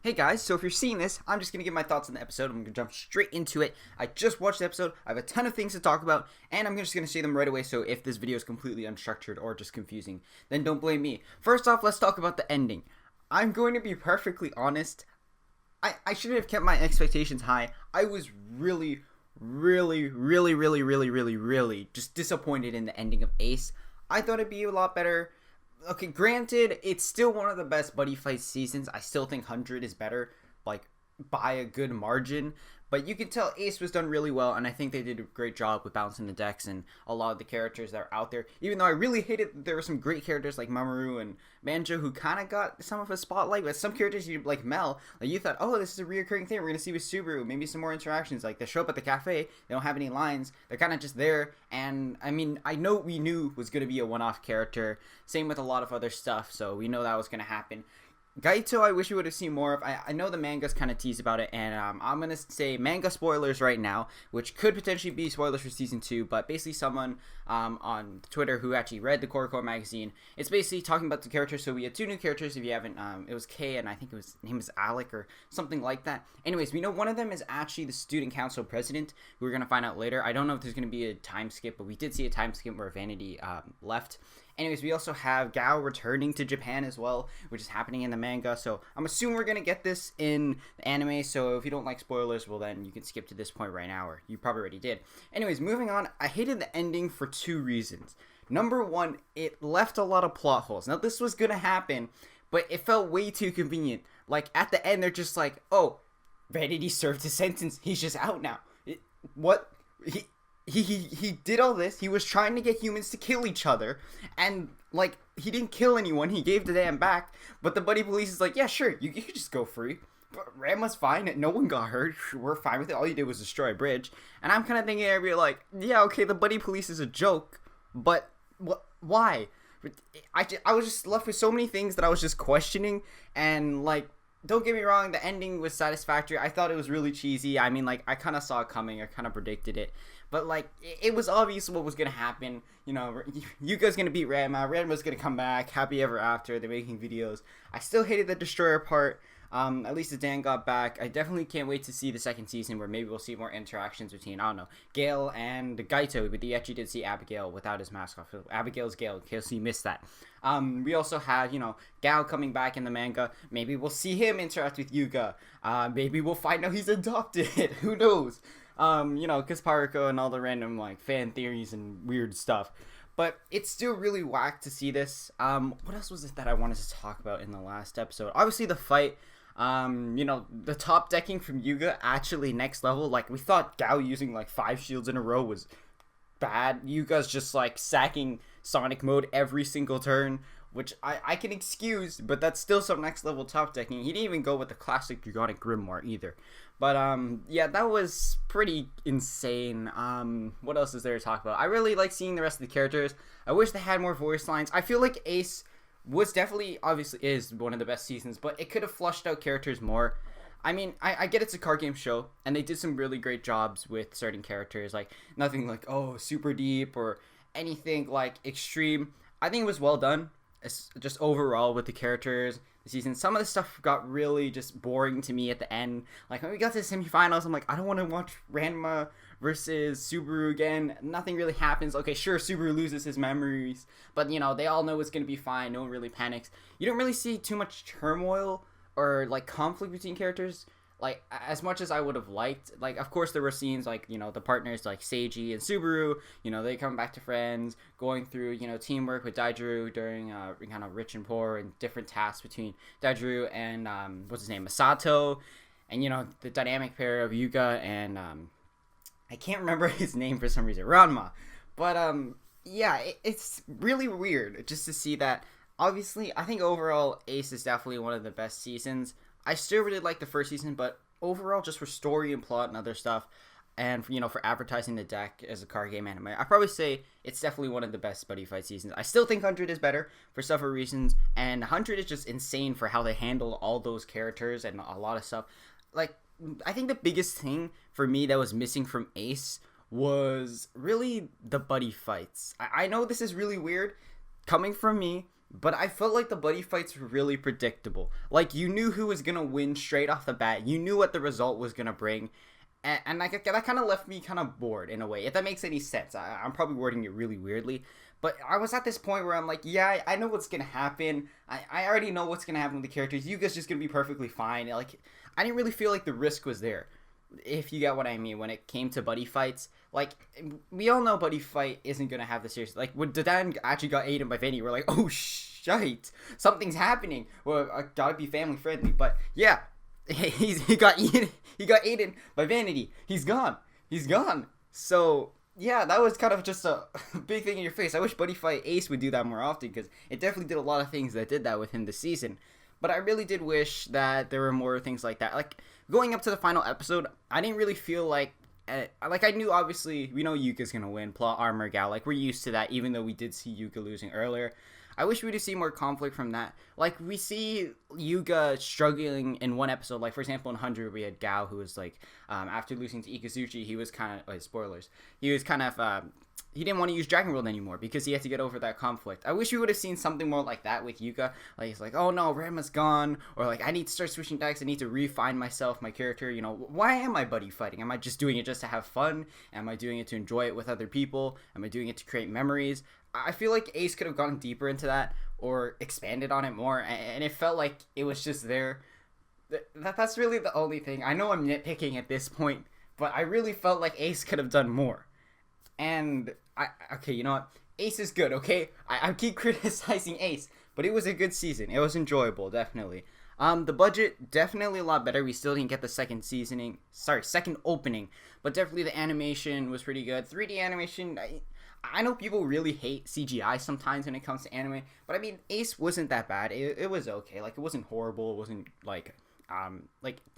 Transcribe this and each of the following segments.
Hey guys, so if you're seeing this, I'm just going to give my thoughts on the episode. I'm going to jump straight into it. I just watched the episode, I have a ton of things to talk about, and I'm just going to say them right away, so if this video is completely unstructured or just confusing, then don't blame me. First off, let's talk about the ending. I'm going to be perfectly honest, I should have kept my expectations high. I was really just disappointed in the ending of Ace. I thought it'd be a lot better. Okay, granted, it's still one of the best buddy fight seasons. I still think 100 is better, like, by a good margin. But you can tell Ace was done really well, and I think they did a great job with balancing the decks and a lot of the characters that are out there. Even though I really hated that there were some great characters like Mamoru and Manga who kind of got some of a spotlight. But some characters, like Mel, like you thought, oh, this is a reoccurring thing. We're going to see with Subaru, maybe some more interactions. Like, they show up at the cafe, they don't have any lines. They're kind of just there. And, I mean, I know we knew was going to be a one-off character. Same with a lot of other stuff, so we know that was going to happen. Gaito, I wish we would have seen more of. I know the manga's kind of teased about it, and I'm going to say manga spoilers right now, which could potentially be spoilers for Season 2, but basically someone on Twitter who actually read the Core magazine, it's basically talking about the characters. So we had two new characters, if you haven't, it was Kay, and I think his name was Alec or something like that. Anyways, we know one of them is actually the student council president, who we're going to find out later. I don't know if there's going to be a time skip, but we did see a time skip where Vanity left. Anyways, we also have Gao returning to Japan as well, which is happening in the manga. So I'm assuming we're going to get this in the anime. So if you don't like spoilers, well, then you can skip to this point right now, or you probably already did. Anyways, moving on. I hated the ending for two reasons. Number one, it left a lot of plot holes. Now, this was going to happen, but it felt way too convenient. Like, at the end, they're just like, oh, Vanity served his sentence. He's just out now. What? He did all this. He was trying to get humans to kill each other, and like, he didn't kill anyone. He gave the dam back, but the buddy police is like, yeah, sure, you can just go free. But Ranma's fine. No one got hurt. We're fine with it. All you did was destroy a bridge. And I'm kind of thinking, I'd be like, yeah, okay, the buddy police is a joke, but why? I was just left with so many things that I was just questioning, and like, don't get me wrong, the ending was satisfactory. I thought it was really cheesy. I mean, like, I kind of saw it coming. I kind of predicted it. But, like, it was obvious what was going to happen. You know, Yuga's going to beat Ranma. Ranma's going to come back. Happy ever after. They're making videos. I still hated the Destroyer part. At least the Dan got back. I definitely can't wait to see the second season where maybe we'll see more interactions between, I don't know, Gale and Gaito. But you actually did see Abigail without his mask off. Abigail's Gale, in case you missed that. We also have, you know, Gao coming back in the manga. Maybe we'll see him interact with Yuga. Maybe we'll find out he's adopted. Who knows? You know, because Pariko and all the random, like, fan theories and weird stuff. But it's still really whack to see this. What else was it that I wanted to talk about in the last episode? Obviously, the fight. You know, the top decking from Yuga actually next level. Like, we thought Gao using, like, 5 shields in a row was bad. Yuga's just, like, sacking Sonic mode every single turn, which I can excuse, but that's still some next level top decking. He didn't even go with the classic Dragonic Grimoire either. But, yeah, that was pretty insane. What else is there to talk about? I really like seeing the rest of the characters. I wish they had more voice lines. I feel like Ace was definitely, obviously is one of the best seasons, but it could have flushed out characters more. I mean, I get it's a card game show, and they did some really great jobs with certain characters. Like, nothing like, oh, super deep or anything like extreme. I think it was well done. It's just overall with the characters, the season. Some of the stuff got really just boring to me at the end. Like, when we got to the semifinals, I'm like, I don't want to watch Ranma versus Subaru again. Nothing really happens. Okay, sure, Subaru loses his memories, but, you know, they all know it's going to be fine. No one really panics. You don't really see too much turmoil or, like, conflict between characters, like, as much as I would have liked. Like, of course, there were scenes, like, you know, the partners, like, Seiji and Subaru, you know, they come back to friends, going through, you know, teamwork with Daijuru during, kind of rich and poor, and different tasks between Daijuru and, what's his name, Masato, and, you know, the dynamic pair of Yuga and, I can't remember his name for some reason, Ranma, but, yeah, it's really weird just to see that. Obviously, I think overall, Ace is definitely one of the best seasons. I still really like the first season, but overall, just for story and plot and other stuff, and, you know, for advertising the deck as a card game anime, I'd probably say it's definitely one of the best buddy fight seasons. I still think 100 is better for several reasons, and 100 is just insane for how they handled all those characters and a lot of stuff. Like, I think the biggest thing for me that was missing from Ace was really the buddy fights. I know this is really weird coming from me, but I felt like the buddy fights were really predictable. Like, you knew who was gonna win straight off the bat. You knew what the result was gonna bring. And that kind of left me kind of bored in a way, if that makes any sense. I'm probably wording it really weirdly. But I was at this point where I'm like, yeah, I know what's going to happen. I already know what's going to happen with the characters. Yuga's just going to be perfectly fine. Like, I didn't really feel like the risk was there, if you get what I mean, when it came to buddy fights. Like, we all know buddy fight isn't going to have the serious. Like, when Dadan actually got Aiden by Vanny, we're like, oh, shite. Something's happening. Well, I gotta be family friendly. But, yeah. He got Aiden by Vanity. He's gone. So yeah, that was kind of just a big thing in your face. I wish Buddyfight Ace would do that more often, because it definitely did a lot of things that did that with him this season. But I really did wish that there were more things like that. Like, going up to the final episode, I didn't really feel like I knew, obviously, we know Yuga's gonna win, plot armor gal. Like, we're used to that, even though we did see Yuga losing earlier. I wish we would see more conflict from that. Like, we see Yuga struggling in one episode. Like, for example, in 100, we had Gao, who was, like, after losing to Ikazuchi, he was kind of, spoilers, he was kind of, he didn't want to use Dragon World anymore because he had to get over that conflict. I wish we would have seen something more like that with Yuga. Like, he's like, oh no, Ranma's gone. Or, like, I need to start switching decks. I need to refine myself, my character. You know, why am I buddy fighting? Am I just doing it just to have fun? Am I doing it to enjoy it with other people? Am I doing it to create memories? I feel like Ace could have gone deeper into that or expanded on it more, and it felt like it was just there. That's really the only thing. I know I'm nitpicking at this point, but I really felt like Ace could have done more. And okay, you know what? Ace is good, okay? I keep criticizing Ace, but it was a good season. It was enjoyable, definitely. The budget, definitely a lot better. We still didn't get the second opening, but definitely the animation was pretty good. 3D animation, I know people really hate CGI sometimes when it comes to anime, but I mean, Ace wasn't that bad. It was okay. Like, it wasn't horrible. It wasn't like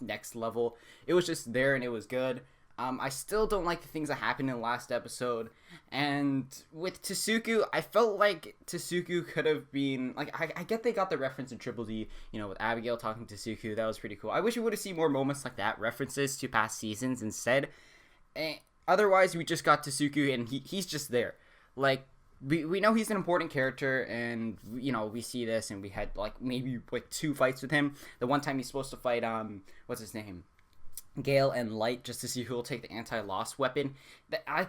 next level. It was just there and it was good. I still don't like the things that happened in the last episode. And with Tsuku, I felt like Tsuku could have been, like, I get they got the reference in Triple D, you know, with Abigail talking to Tsuku. That was pretty cool. I wish we would have seen more moments like that, references to past seasons instead. Otherwise, we just got Tsuku, and he's just there. Like, we know he's an important character, and, you know, we see this, and we had, like, maybe, like, 2 fights with him. The one time he's supposed to fight, what's his name? Gale and Light, just to see who will take the anti-loss weapon.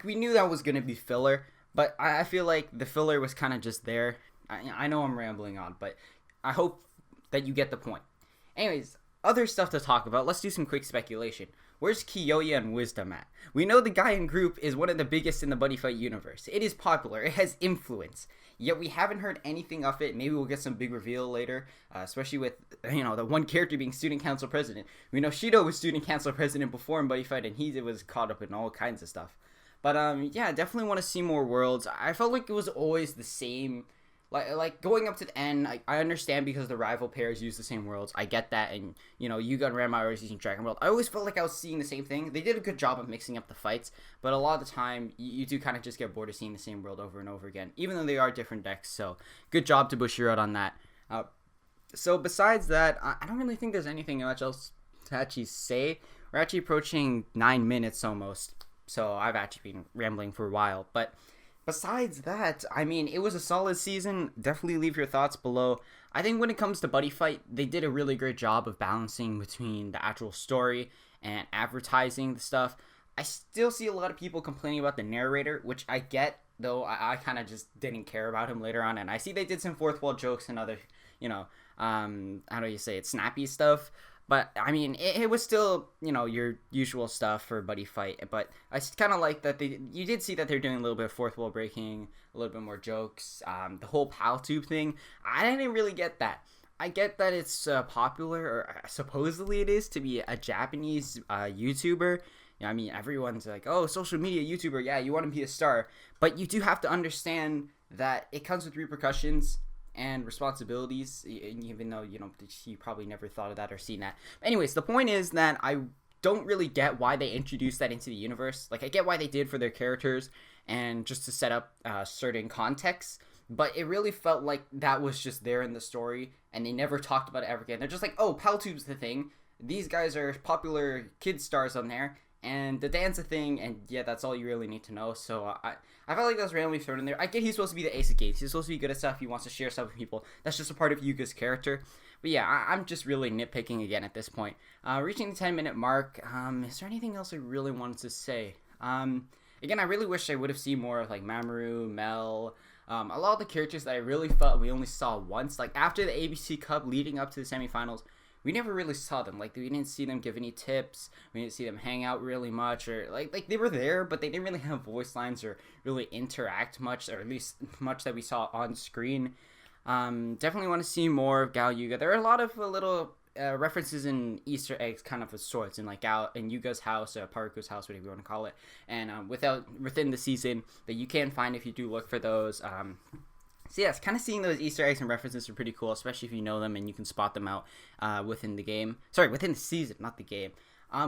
We knew that was going to be filler, but I feel like the filler was kind of just there. I know I'm rambling on, but I hope that you get the point. Anyways, other stuff to talk about. Let's do some quick speculation. Where's Kiyoya and Wisdom at? We know the Gaian group is one of the biggest in the Buddyfight universe. It is popular. It has influence. Yet we haven't heard anything of it. Maybe we'll get some big reveal later, especially with, you know, the one character being student council president. We know Shido was student council president before in Buddyfight, and he was caught up in all kinds of stuff. But yeah, definitely want to see more worlds. I felt like it was always the same. Like going up to the end, I understand because the rival pairs use the same worlds. I get that, and, you know, Yuga and Ranma are always using Dragon World. I always felt like I was seeing the same thing. They did a good job of mixing up the fights, but a lot of the time, you do kind of just get bored of seeing the same world over and over again, even though they are different decks, so good job to Bushiroad on that. So besides that, I don't really think there's anything much else to actually say. We're actually approaching 9 minutes almost, so I've actually been rambling for a while, but besides that, I mean, it was a solid season. Definitely leave your thoughts below. I think when it comes to Buddyfight, they did a really great job of balancing between the actual story and advertising the stuff. I still see a lot of people complaining about the narrator, which I get, though I kind of just didn't care about him later on. And I see they did some fourth wall jokes and other, you know, how do you say it, snappy stuff. But, I mean, it was still, you know, your usual stuff for Buddyfight. But I kind of like that you did see that they're doing a little bit of fourth wall breaking, a little bit more jokes. The whole PalTube thing, I didn't really get that. I get that it's popular, or supposedly it is, to be a Japanese YouTuber. I mean, everyone's like, oh, social media YouTuber, yeah, you want to be a star. But you do have to understand that it comes with repercussions and responsibilities, even though, you know, you probably never thought of that or seen that. But anyways, the point is that I don't really get why they introduced that into the universe. Like, I get why they did for their characters and just to set up certain contexts, but it really felt like that was just there in the story, and they never talked about it ever again. They're just like, oh, PalTube's the thing. These guys are popular kid stars on there, And the dance a thing, and yeah, that's all you really need to know. So I felt like that was randomly thrown in there. I get he's supposed to be the ace of gates. He's supposed to be good at stuff. He wants to share stuff with people. That's just a part of Yuga's character. But yeah, I'm just really nitpicking again at this point. Reaching the 10-minute mark, is there anything else I really wanted to say? Again, I really wish I would have seen more of like Mamoru, Mel, a lot of the characters that I really felt we only saw once. Like after the ABC Cup leading up to the semifinals, we never really saw them. Like we didn't see them give any tips. We didn't see them hang out really much, or like they were there, but they didn't really have voice lines or really interact much, or at least much that we saw on screen. Definitely want to see more of Gao Yuga. There are a lot of little references and Easter eggs, kind of sorts, in like Gao and Yuga's house, Paruku's house, whatever you want to call it, and within the season that you can find if you do look for those. So yeah, it's kind of seeing those Easter eggs and references are pretty cool, especially if you know them and you can spot them out within the game. Sorry, within the season, not the game.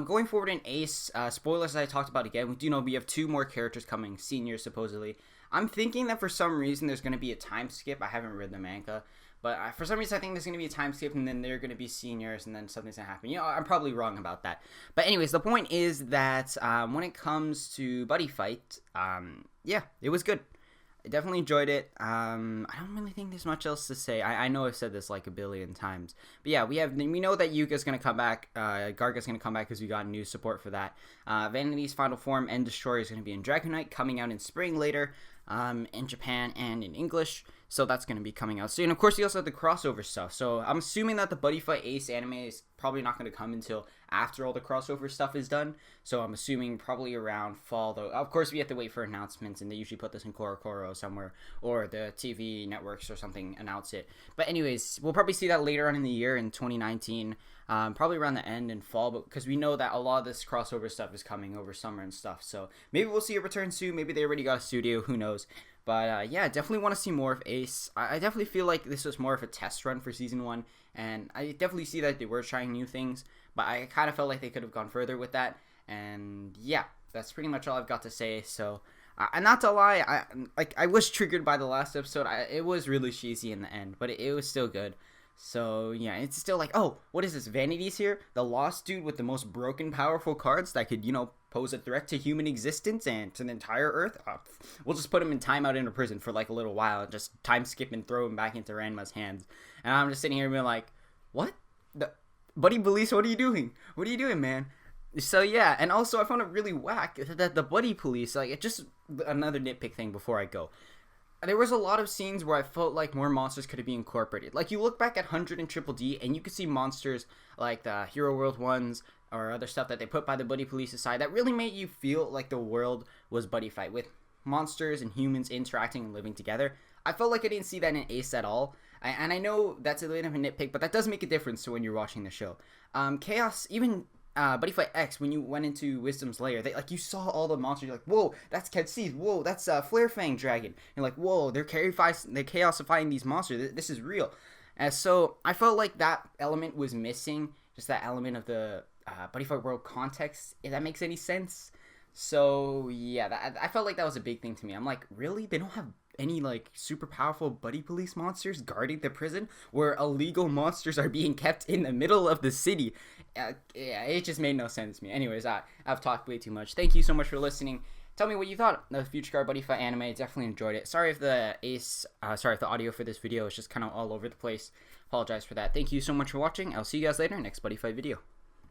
Going forward in Ace, spoilers as I talked about again, we do know we have 2 more characters coming, seniors supposedly. I'm thinking that for some reason there's going to be a time skip. I haven't read the manga, but for some reason I think there's going to be a time skip and then they're going to be seniors and then something's going to happen. You know, I'm probably wrong about that. But anyways, the point is that when it comes to Buddyfight, yeah, it was good. I definitely enjoyed it. I don't really think there's much else to say. I know I've said this like a billion times. But yeah, we know that Yuga's going to come back. Garga's going to come back because we got new support for that. Vanity's final form, End Destroyer, is going to be in Dragonite, coming out in spring later. In Japan and in English, so that's going to be coming out soon. Of course, you also have the crossover stuff, so I'm assuming that the Buddyfight Ace anime is probably not going to come until after all the crossover stuff is done, so I'm assuming probably around fall, though. Of course, we have to wait for announcements, and they usually put this in Korokoro somewhere, or the TV networks or something announce it. But anyways, we'll probably see that later on in the year in 2019, probably around the end and fall, but because we know that a lot of this crossover stuff is coming over summer and stuff, so maybe we'll see a return soon. Maybe they already got a studio, who knows. But yeah, definitely want to see more of Ace. I definitely feel like this was more of a test run for season 1, and I definitely see that they were trying new things, but I kind of felt like they could have gone further with that. And yeah, that's pretty much all I've got to say. So and not to lie, I was triggered by the last episode. It was really cheesy in the end, but it was still good. So yeah, it's still like, oh, what is this? Vanity's here? The lost dude with the most broken, powerful cards that could, you know, pose a threat to human existence and to the entire Earth? We'll just put him in timeout in a prison for like a little while and just time skip and throw him back into Ranma's hands. And I'm just sitting here being like, what? Buddy Police, what are you doing? What are you doing, man? So yeah, and also I found it really whack that the Buddy Police, like, it just, another nitpick thing before I go. There was a lot of scenes where I felt like more monsters could have been incorporated. Like, you look back at 100 and Triple D, and you could see monsters like the Hero World ones or other stuff that they put by the Buddy Police aside that really made you feel like the world was Buddyfight, with monsters and humans interacting and living together. I felt like I didn't see that in Ace at all. And I know that's a bit of a nitpick, but that does make a difference to when you're watching the show. Chaos, even Buddyfight X, when you went into Wisdom's Lair, you saw all the monsters. You're like, whoa, that's Ketsis. Whoa, that's Flare Fang Dragon. You're like, whoa, they're chaosifying these monsters. This is real. So I felt like that element was missing, just that element of the Buddyfight World context, if that makes any sense. So yeah, I felt like that was a big thing to me. I'm like, really? They don't have any like super powerful Buddy Police monsters guarding the prison where illegal monsters are being kept in the middle of the city? Yeah, it just made no sense to me. Anyways, I've talked way too much. Thank you so much for listening. Tell me what you thought of the Future Guard Buddyfight anime. I definitely enjoyed it. Sorry if the audio for this video is just kind of all over the place. Apologize for that. Thank you so much for watching. I'll see you guys later in the next Buddyfight video.